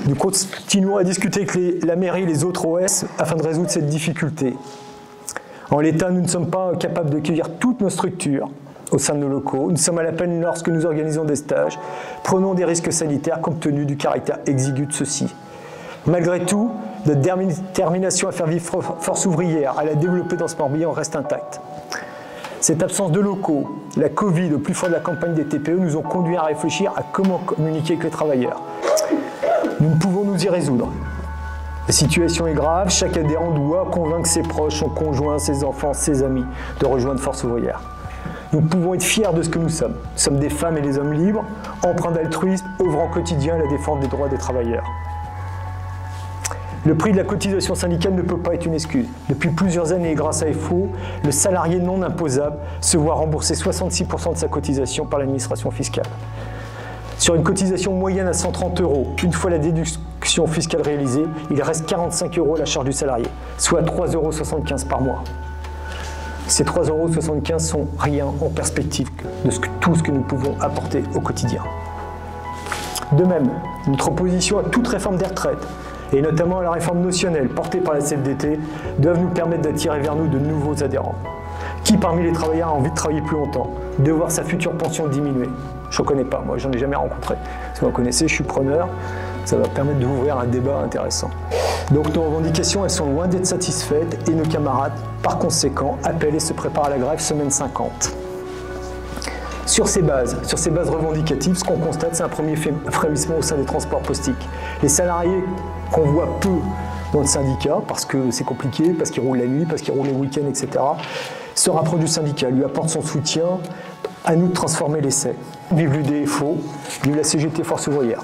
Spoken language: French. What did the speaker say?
Nous continuons à discuter avec la mairie et les autres OS afin de résoudre cette difficulté. En l'état, nous ne sommes pas capables d'accueillir toutes nos structures au sein de nos locaux. Nous sommes à la peine lorsque nous organisons des stages. Prenons des risques sanitaires compte tenu du caractère exigu de ceux-ci. Malgré tout, notre détermination à faire vivre Force ouvrière, à la développer dans ce Morbihan reste intacte. Cette absence de locaux, la Covid au plus fort de la campagne des TPE nous ont conduit à réfléchir à comment communiquer avec les travailleurs. Nous ne pouvons nous y résoudre. La situation est grave, chaque adhérent doit convaincre ses proches, son conjoint, ses enfants, ses amis de rejoindre Force ouvrière. Nous pouvons être fiers de ce que nous sommes. Nous sommes des femmes et des hommes libres, empreints d'altruisme, œuvrant au quotidien à la défense des droits des travailleurs. Le prix de la cotisation syndicale ne peut pas être une excuse. Depuis plusieurs années, grâce à FO, le salarié non imposable se voit rembourser 66% de sa cotisation par l'administration fiscale. Sur une cotisation moyenne à 130 €, une fois la déduction fiscale réalisée, il reste 45 € à la charge du salarié, soit 3,75 € par mois. Ces 3,75 € sont rien en perspective de tout ce que nous pouvons apporter au quotidien. De même, notre opposition à toute réforme des retraites, et notamment à la réforme notionnelle portée par la CFDT, doivent nous permettre d'attirer vers nous de nouveaux adhérents. Qui parmi les travailleurs a envie de travailler plus longtemps, de voir sa future pension diminuer? Je ne connais pas, moi j'en ai jamais rencontré. Si vous en connaissez, je suis preneur, ça va permettre d'ouvrir un débat intéressant. Donc nos revendications, elles sont loin d'être satisfaites et nos camarades, par conséquent, appellent et se préparent à la grève semaine 50. Sur ces bases revendicatives, ce qu'on constate, c'est un premier frémissement au sein des transports postiques. Les salariés qu'on voit peu dans le syndicat, parce que c'est compliqué, parce qu'ils roulent la nuit, parce qu'ils roulent les week-ends, etc., se rapprochent du syndicat, lui apportent son soutien, à nous de transformer l'essai. Vive l'UDFO, vive la CGT Force ouvrière.